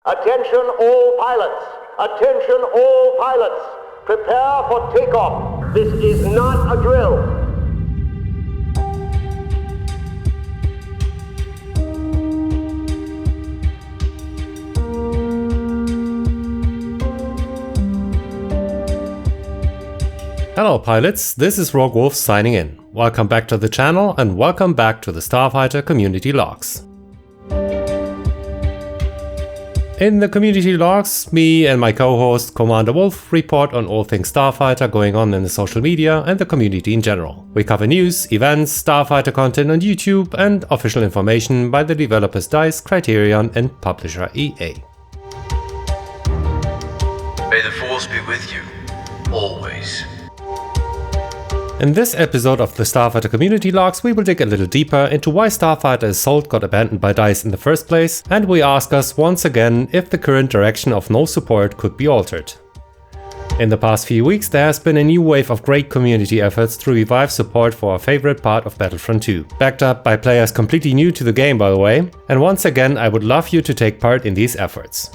Attention all pilots! Attention all pilots! Prepare for takeoff. This is not a drill. Hello pilots, this is Rogue Wolf signing in. Welcome back to the channel and welcome back to the Starfighter community logs. In the community logs, me and my co-host Commander Wolf report on all things Starfighter going on in the social media and the community in general. We cover news, events, Starfighter content on YouTube and official information by the developers DICE, Criterion and publisher EA. May the Force be with you, always. In this episode of the Starfighter community logs, we will dig a little deeper into why Starfighter Assault got abandoned by DICE in the first place, and we ask us once again if the current direction of no support could be altered. In the past few weeks, there has been a new wave of great community efforts to revive support for our favorite part of Battlefront 2, backed up by players completely new to the game by the way, and once again I would love you to take part in these efforts.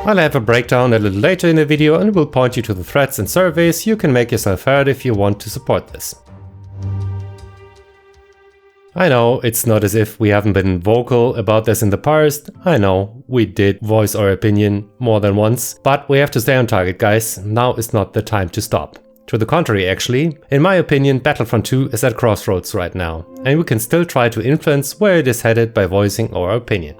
I'll have a breakdown a little later in the video and will point you to the threads and surveys you can make yourself heard if you want to support this. I know, it's not as if we haven't been vocal about this in the past. I know, we did voice our opinion more than once, but we have to stay on target, guys. Now is not the time to stop. To the contrary, actually, in my opinion, Battlefront 2 is at Crossroads right now, and we can still try to influence where it is headed by voicing our opinion.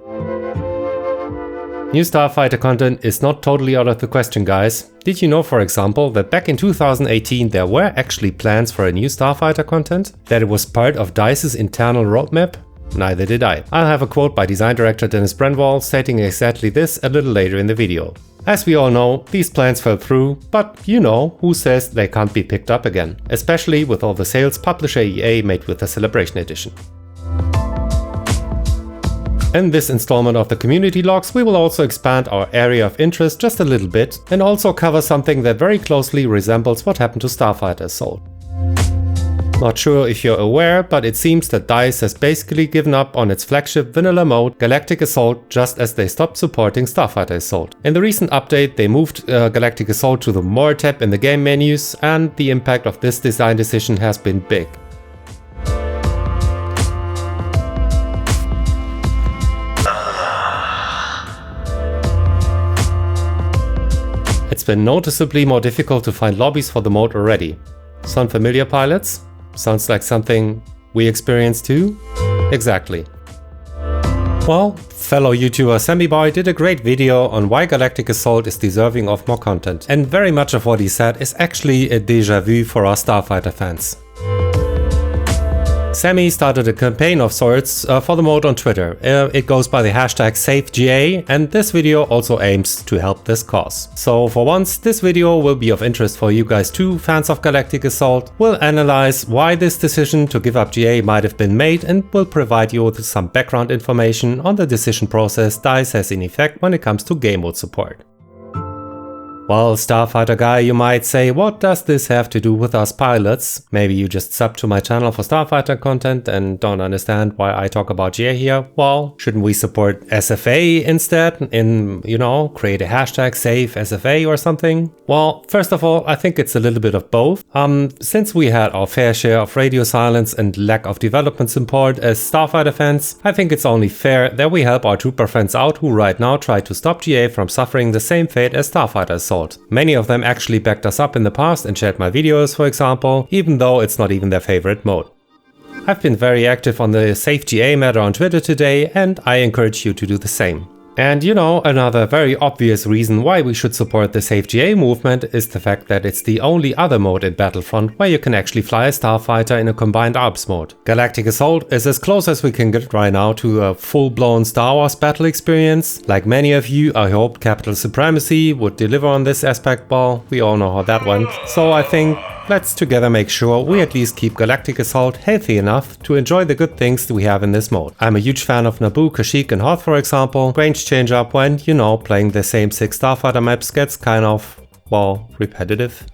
New Starfighter content is not totally out of the question, guys. Did you know, for example, that back in 2018 there were actually plans for a new Starfighter content? That it was part of DICE's internal roadmap? Neither did I. I'll have a quote by design director Dennis Brännwall stating exactly this a little later in the video. As we all know, these plans fell through, but you know, who says they can't be picked up again? Especially with all the sales publisher EA made with the Celebration Edition. In this installment of the community logs, we will also expand our area of interest just a little bit and also cover something that very closely resembles what happened to Starfighter Assault. Not sure if you're aware, but it seems that DICE has basically given up on its flagship vanilla mode Galactic Assault just as they stopped supporting Starfighter Assault. In the recent update they moved Galactic Assault to the More tab in the game menus, and the impact of this design decision has been big. It's been noticeably more difficult to find lobbies for the mode already. Sound familiar, pilots? Sounds like something we experienced too? Exactly. Well, fellow YouTuber SammyBoy did a great video on why Galactic Assault is deserving of more content, and very much of what he said is actually a déjà vu for our Starfighter fans. Sammy started a campaign of sorts for the mode on Twitter. It goes by the hashtag SafeGA, and this video also aims to help this cause. So for once, this video will be of interest for you guys too, fans of Galactic Assault. We'll analyze why this decision to give up GA might have been made, and will provide you with some background information on the decision process DICE has in effect when it comes to game mode support. Well, Starfighter guy, you might say, what does this have to do with us pilots? Maybe you just sub to my channel for Starfighter content and don't understand why I talk about GA here. Well, shouldn't we support SFA instead and, create a hashtag save SFA or something? Well, first of all, I think it's a little bit of both. Since we had our fair share of radio silence and lack of development support as Starfighter fans, I think it's only fair that we help our trooper friends out who right now try to stop GA from suffering the same fate as Starfighter Assault. Many of them actually backed us up in the past and shared my videos, for example, even though it's not even their favorite mode. I've been very active on the SafeGA matter on Twitter today, and I encourage you to do the same. And another very obvious reason why we should support the SafeGA movement is the fact that it's the only other mode in Battlefront where you can actually fly a Starfighter in a combined ARPS mode. Galactic Assault is as close as we can get right now to a full-blown Star Wars battle experience. Like many of you, I hoped Capital Supremacy would deliver on this aspect, well, we all know how that went. So I think let's together make sure we at least keep Galactic Assault healthy enough to enjoy the good things we have in this mode. I'm a huge fan of Naboo, Kashyyyk and Hoth, for example. Range change up when, playing the same 6 Starfighter maps gets kind of, repetitive.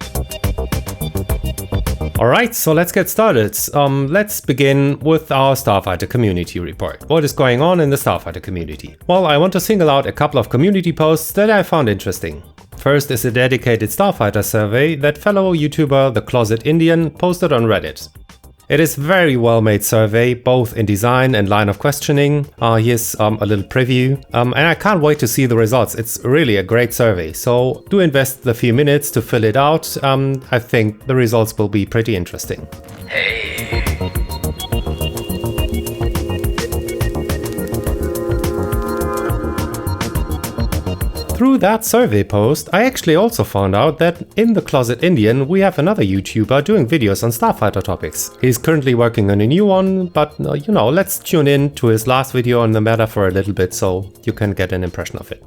Alright, so let's get started. Let's begin with our Starfighter community report. What is going on in the Starfighter community? Well, I want to single out a couple of community posts that I found interesting. First is a dedicated Starfighter survey that fellow YouTuber The Closet Indian posted on Reddit. It is very well made survey, both in design and line of questioning. Here's a little preview, and I can't wait to see the results. It's really a great survey, so do invest the few minutes to fill it out. I think the results will be pretty interesting. Through that survey post, I actually also found out that in The Closet Indian we have another YouTuber doing videos on Starfighter topics. He's currently working on a new one, but let's tune in to his last video on the matter for a little bit so you can get an impression of it.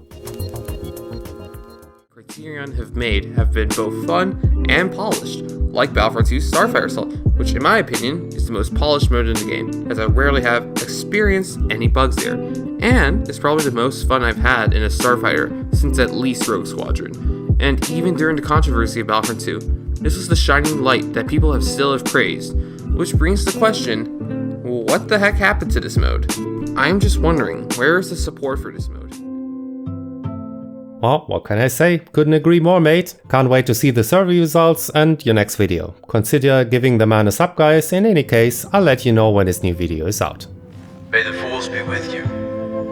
Criterion have been both fun and polished, like Battlefront II Starfighter Assault, which in my opinion is the most polished mode in the game, as I rarely have experienced any bugs there, and it's probably the most fun I've had in a Starfighter since at least Rogue Squadron. And even during the controversy of Battlefront 2, this was the shining light that people have still praised, which brings the question, what the heck happened to this mode? I'm just wondering, where is the support for this mode? Well, what can I say? Couldn't agree more, mate. Can't wait to see the survey results and your next video. Consider giving the man a sub, guys. In any case, I'll let you know when his new video is out. May the Force be with you,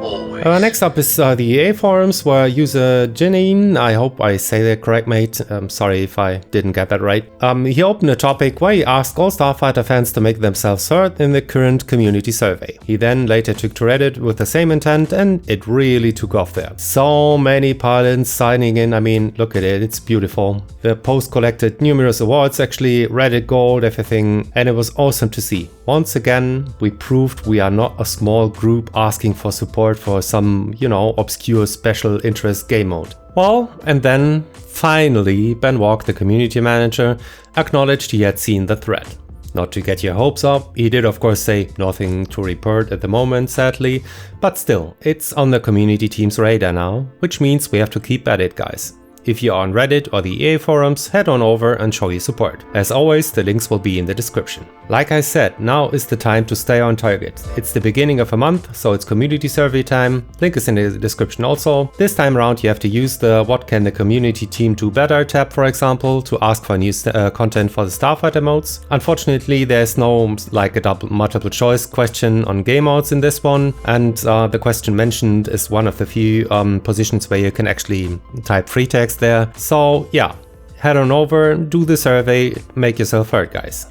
always. Next up is the EA forums, where user Janine, I hope I say that correct, mate. Sorry if I didn't get that right. He opened a topic where he asked all Starfighter fans to make themselves heard in the current community survey. He then later took to Reddit with the same intent, and it really took off there. So many pilots signing in, I mean, look at it, it's beautiful. The post collected numerous awards, actually, Reddit Gold, everything, and it was awesome to see. Once again, we proved we are not a small group asking for support for some, obscure special interest game mode. Well, and then finally Brännwall, the community manager, acknowledged he had seen the thread. Not to get your hopes up, he did of course say nothing to report at the moment, sadly, but still, it's on the community team's radar now, which means we have to keep at it, guys. If you're on Reddit or the EA forums, head on over and show your support. As always, the links will be in the description. Like I said, now is the time to stay on target. It's the beginning of a month, so it's community survey time. Link is in the description also. This time around you have to use the what can the community team do better tab, for example, to ask for new content for the Starfighter modes. Unfortunately, there's no like a multiple choice question on game modes in this one, and the question mentioned is one of the few positions where you can actually type free text there. So yeah, head on over, do the survey, make yourself heard, guys.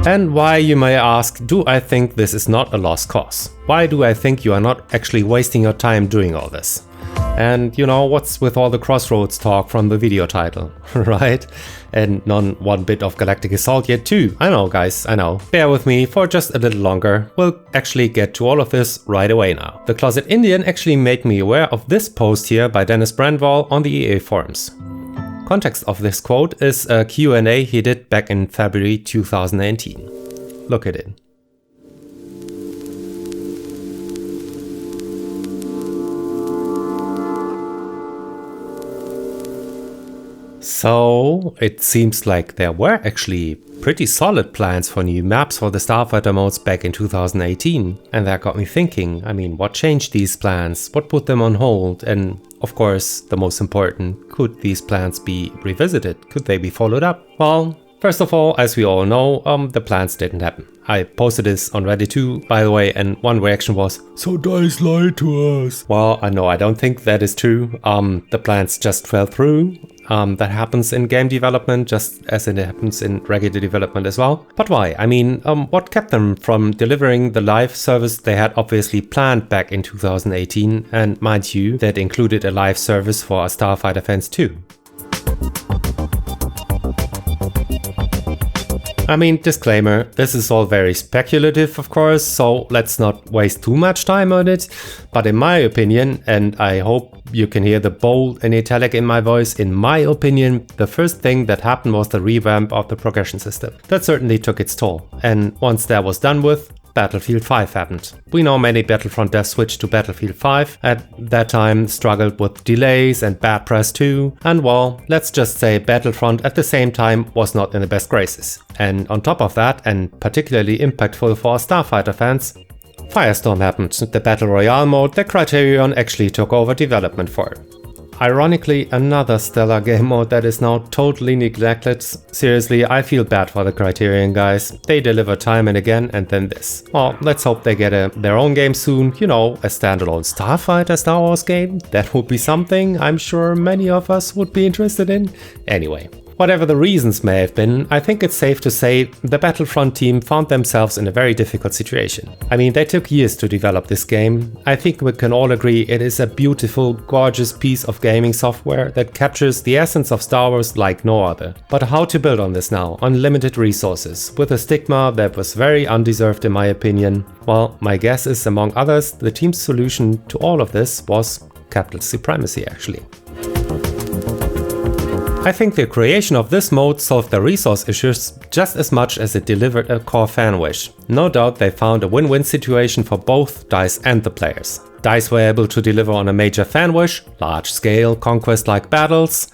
And why, you may ask, do I think this is not a lost cause? Why do I think you are not actually wasting your time doing all this? And what's with all the Crossroads talk from the video title, right? And not one bit of Galactic Assault yet too. I know, guys, I know. Bear with me for just a little longer. We'll actually get to all of this right away now. The Closet Indian actually made me aware of this post here by Brännwall on the EA forums. Context of this quote is a Q&A he did back in February 2018. Look at it. So it seems like there were actually pretty solid plans for new maps for the Starfighter modes back in 2018. And that got me thinking, I mean, what changed these plans? What put them on hold? And of course, the most important, could these plans be revisited? Could they be followed up? Well, first of all, as we all know, the plans didn't happen. I posted this on Reddit too, by the way, and one reaction was, "So DICE lied to us." Well, I know, I don't think that is true. The plans just fell through. That happens in game development, just as it happens in regular development as well. But why? I mean, what kept them from delivering the live service they had obviously planned back in 2018? And mind you, that included a live service for Starfighter fans too. I mean, disclaimer, this is all very speculative, of course, so let's not waste too much time on it. But in my opinion, and I hope you can hear the bold and italic in my voice, in my opinion, the first thing that happened was the revamp of the progression system. That certainly took its toll. And once that was done with, Battlefield 5 happened. We know many Battlefront devs switched to Battlefield 5, at that time struggled with delays and bad press too, and well, let's just say Battlefront at the same time was not in the best graces. And on top of that, and particularly impactful for Starfighter fans, Firestorm happened, the Battle Royale mode that Criterion actually took over development for. Ironically, another stellar game mode that is now totally neglected. Seriously, I feel bad for the Criterion guys. They deliver time and again, and then this. Well, let's hope they get their own game soon. You know, a standalone Starfighter Star Wars game. That would be something I'm sure many of us would be interested in. Anyway. Whatever the reasons may have been, I think it's safe to say the Battlefront team found themselves in a very difficult situation. I mean, they took years to develop this game. I think we can all agree it is a beautiful, gorgeous piece of gaming software that captures the essence of Star Wars like no other. But how to build on this now, on limited resources, with a stigma that was very undeserved in my opinion? Well, my guess is, among others, the team's solution to all of this was capital supremacy actually. I think the creation of this mode solved the resource issues just as much as it delivered a core fan wish. No doubt they found a win-win situation for both DICE and the players. DICE were able to deliver on a major fan wish, large-scale conquest-like battles,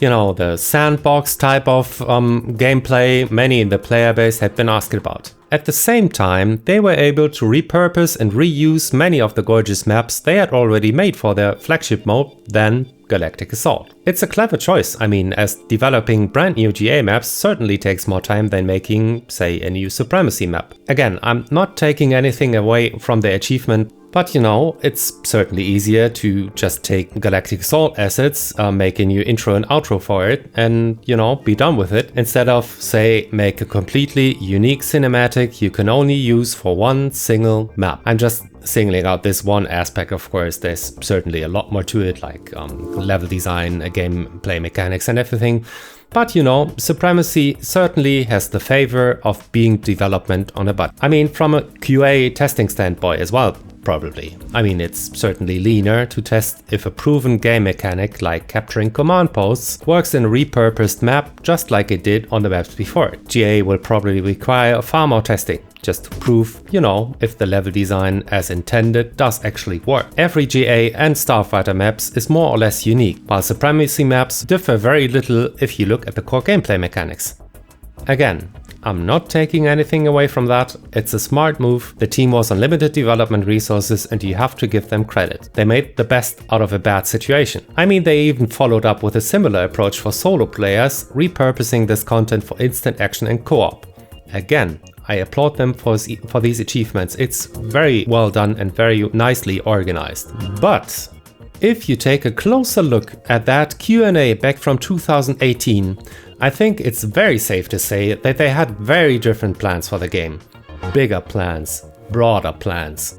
you know, the sandbox type of gameplay many in the player base had been asked about. At the same time, they were able to repurpose and reuse many of the gorgeous maps they had already made for their flagship mode, then Galactic Assault. It's a clever choice, I mean, as developing brand new GA maps certainly takes more time than making, say, a new Supremacy map. Again, I'm not taking anything away from the achievement, but you know, it's certainly easier to just take Galactic Assault assets, make a new intro and outro for it, and you know, be done with it, instead of, say, make a completely unique cinematic you can only use for one single map. I'm just singling out this one aspect, of course. There's certainly a lot more to it, like level design, gameplay mechanics and everything. But you know, Supremacy certainly has the favor of being development on a budget. I mean, from a QA testing standpoint as well, probably. I mean, it's certainly leaner to test if a proven game mechanic like capturing command posts works in a repurposed map just like it did on the maps before. GA will probably require far more testing, just to prove, you know, if the level design as intended does actually work. Every GA and Starfighter maps is more or less unique, while Supremacy maps differ very little if you look at the core gameplay mechanics. Again, I'm not taking anything away from that, it's a smart move, the team was on limited development resources and you have to give them credit. They made the best out of a bad situation. I mean, they even followed up with a similar approach for solo players, repurposing this content for instant action and co-op. Again, I applaud them for these achievements, it's very well done and very nicely organized. But if you take a closer look at that Q&A back from 2018, I think it's very safe to say that they had very different plans for the game. Bigger plans, broader plans.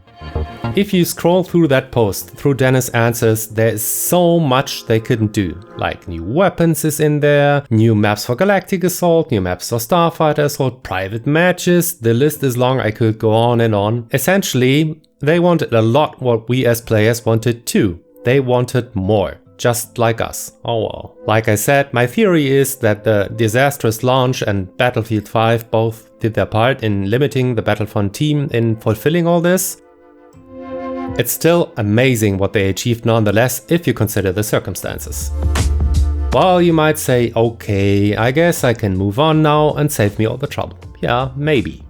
If you scroll through that post, through Dennis' answers, there is so much they couldn't do. Like new weapons is in there, new maps for Galactic Assault, new maps for Starfighter Assault, private matches, the list is long, I could go on and on. Essentially, they wanted a lot what we as players wanted too. They wanted more. Just like us. Oh well. Like I said, my theory is that the disastrous launch and Battlefield 5 both did their part in limiting the Battlefront team in fulfilling all this. It's still amazing what they achieved nonetheless if you consider the circumstances. Well, you might say, okay, I guess I can move on now and save me all the trouble. Yeah, maybe.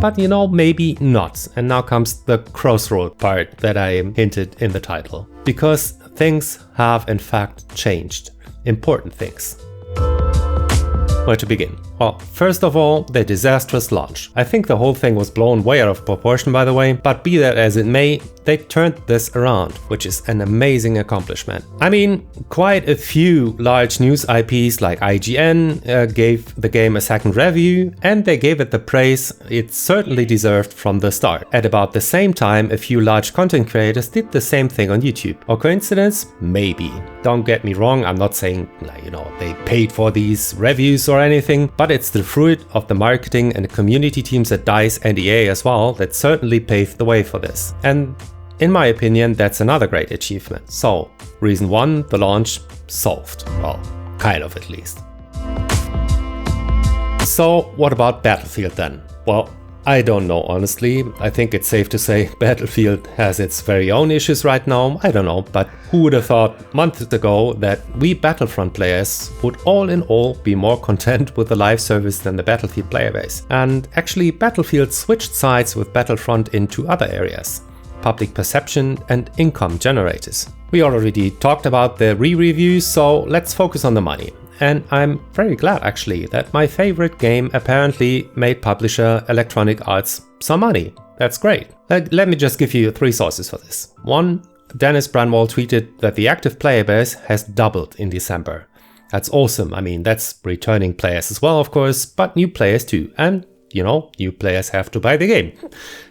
But you know, maybe not. And now comes the Crossroad part that I hinted in the title. Because things have in fact changed. Important things. Where to begin? Well, first of all, the disastrous launch. I think the whole thing was blown way out of proportion, by the way, but be that as it may, they turned this around, which is an amazing accomplishment. I mean, quite a few large news IPs like IGN gave the game a second review, and they gave it the praise it certainly deserved from the start. At about the same time, a few large content creators did the same thing on YouTube. Or coincidence? Maybe. Don't get me wrong, I'm not saying, you know, they paid for these reviews or anything, but it's the fruit of the marketing and the community teams at DICE and EA as well that certainly paved the way for this. And in my opinion, that's another great achievement. So, reason one, the launch solved. Well, kind of at least. So, what about Battlefield then? Well, I don't know, honestly. I think it's safe to say Battlefield has its very own issues right now. I don't know, but who would have thought months ago that we Battlefront players would all in all be more content with the live service than the Battlefield player base. And actually Battlefield switched sides with Battlefront in 2 other areas: public perception and income generators. We already talked about the re-reviews, so let's focus on the money. And I'm very glad actually that my favorite game apparently made publisher Electronic Arts some money. That's great. Let me just give you 3 sources for this. 1, Dennis Brännwall tweeted that the active player base has doubled in December. That's awesome. I mean, that's returning players as well, of course, but new players too. And you know, new players have to buy the game.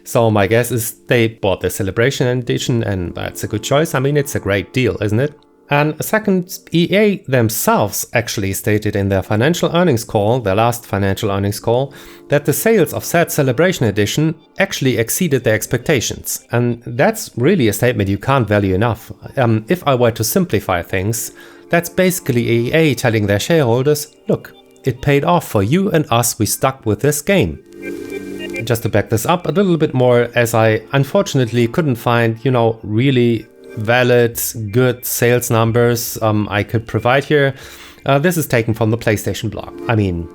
So my guess is they bought the Celebration Edition, and that's a good choice. I mean, it's a great deal, isn't it? And second, EA themselves actually stated in their financial earnings call, their last financial earnings call, that the sales of said Celebration Edition actually exceeded their expectations. And that's really a statement you can't value enough. If I were to simplify things, that's basically EA telling their shareholders, look, it paid off for you and us, we stuck with this game. Just to back this up a little bit more, as I unfortunately couldn't find, really valid, good sales numbers I could provide here. This is taken from the PlayStation blog. I mean,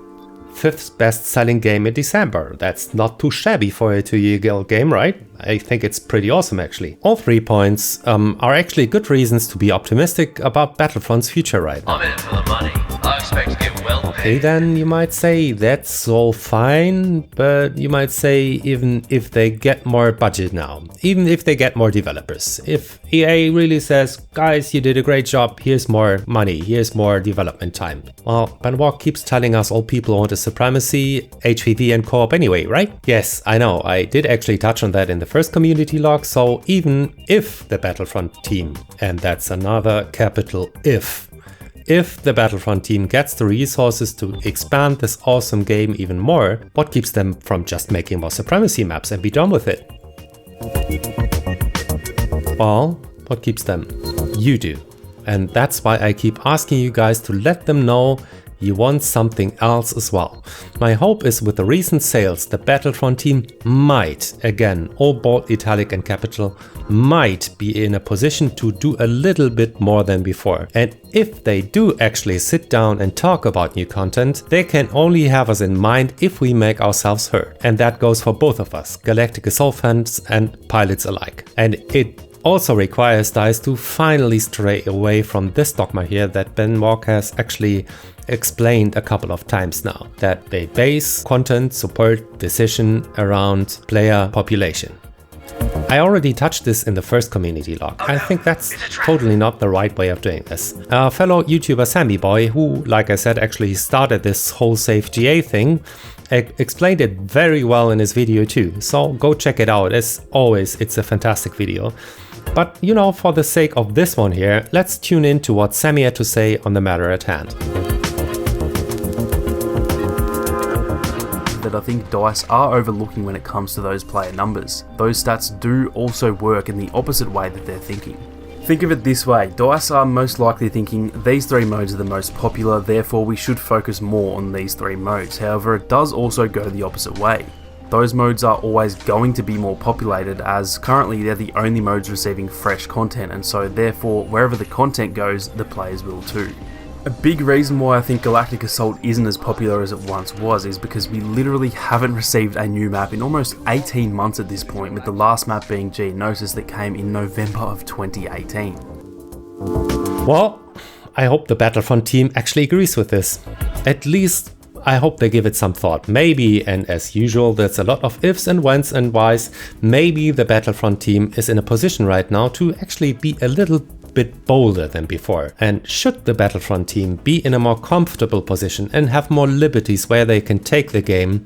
5th best selling game in December. That's not too shabby for a 2-year game, right? I think it's pretty awesome actually. All 3 points are actually good reasons to be optimistic about Battlefront's future right now. I'm in it for the money. I expect to get well paid. Okay, then you might say that's all fine, but you might say even if they get more budget now, even if they get more developers, if EA really says, guys, you did a great job, here's more money, here's more development time. Well, Brännwall keeps telling us all people want a supremacy, HVV and co-op anyway, right? Yes, I know, I did actually touch on that in the first community log, so even if the Battlefront team, and that's another capital if the Battlefront team gets the resources to expand this awesome game even more, what keeps them from just making more supremacy maps and be done with it? Well, what keeps them? You do. And that's why I keep asking you guys to let them know you want something else as well. My hope is with the recent sales, the Battlefront team might, again, all bold, italic and capital, might be in a position to do a little bit more than before. And if they do actually sit down and talk about new content, they can only have us in mind if we make ourselves heard. And that goes for both of us, Galactic Assault fans and pilots alike. And it also requires DICE to finally stray away from this dogma here that Brännwall has actually explained a couple of times now, that they base content support decision around player population. I already touched this in the first community log. I think that's totally not the right way of doing this. Fellow YouTuber Sammy Boy, who, like I said, actually started this whole Safe GA thing, explained it very well in his video too, so go check it out. As always, it's a fantastic video. But for the sake of this one here, let's tune in to what Sammy had to say on the matter at hand. That I think DICE are overlooking when it comes to those player numbers. Those stats do also work in the opposite way that they're thinking. Think of it this way, DICE are most likely thinking these 3 modes are the most popular, therefore we should focus more on these 3 modes. However, it does also go the opposite way. Those modes are always going to be more populated, as currently they're the only modes receiving fresh content, and so therefore wherever the content goes, the players will too. A big reason why I think Galactic Assault isn't as popular as it once was is because we literally haven't received a new map in almost 18 months at this point, with the last map being Geonosis that came in November of 2018. Well, I hope the Battlefront team actually agrees with this. At least I hope they give it some thought. Maybe, and as usual, there's a lot of ifs and whens and whys, maybe the Battlefront team is in a position right now to actually be a little bit bolder than before. And should the Battlefront team be in a more comfortable position and have more liberties where they can take the game,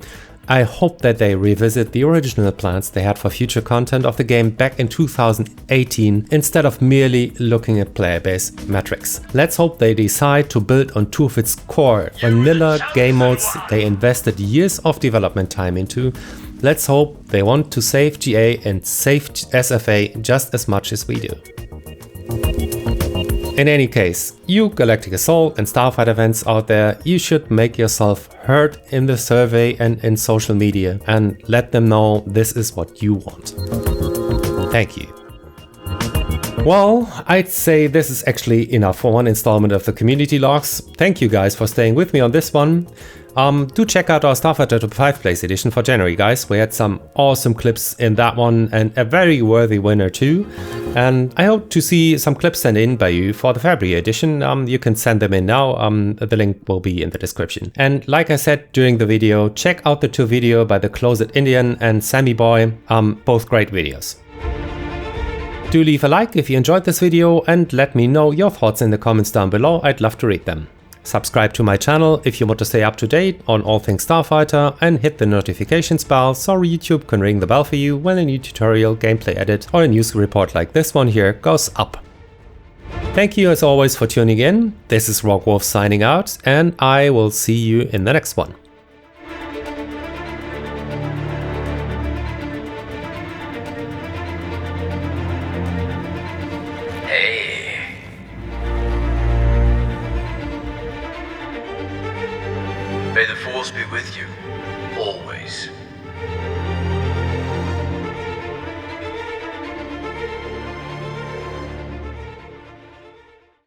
I hope that they revisit the original plans they had for future content of the game back in 2018 instead of merely looking at player base metrics. Let's hope they decide to build on 2 of its core vanilla game modes they invested years of development time into. Let's hope they want to save GA and save SFA just as much as we do. In any case, you Galactic Assault and Starfighter fans out there, you should make yourself heard in the survey and in social media and let them know this is what you want. Thank you. Well, I'd say this is actually enough for one installment of the community logs. Thank you guys for staying with me on this one. Do check out our Starfighter Top 5 Place edition for January, guys. We had some awesome clips in that one and a very worthy winner too. And I hope to see some clips sent in by you for the February edition. You can send them in now. The link will be in the description. And like I said during the video, check out the 2 video by the Closet Indian and Sammy Boy. Both great videos. Do leave a like if you enjoyed this video and let me know your thoughts in the comments down below. I'd love to read them. Subscribe to my channel if you want to stay up to date on all things Starfighter and hit the notifications bell so YouTube can ring the bell for you when a new tutorial, gameplay edit or a news report like this one here goes up. Thank you as always for tuning in. This is Rockwolf signing out and I will see you in the next one.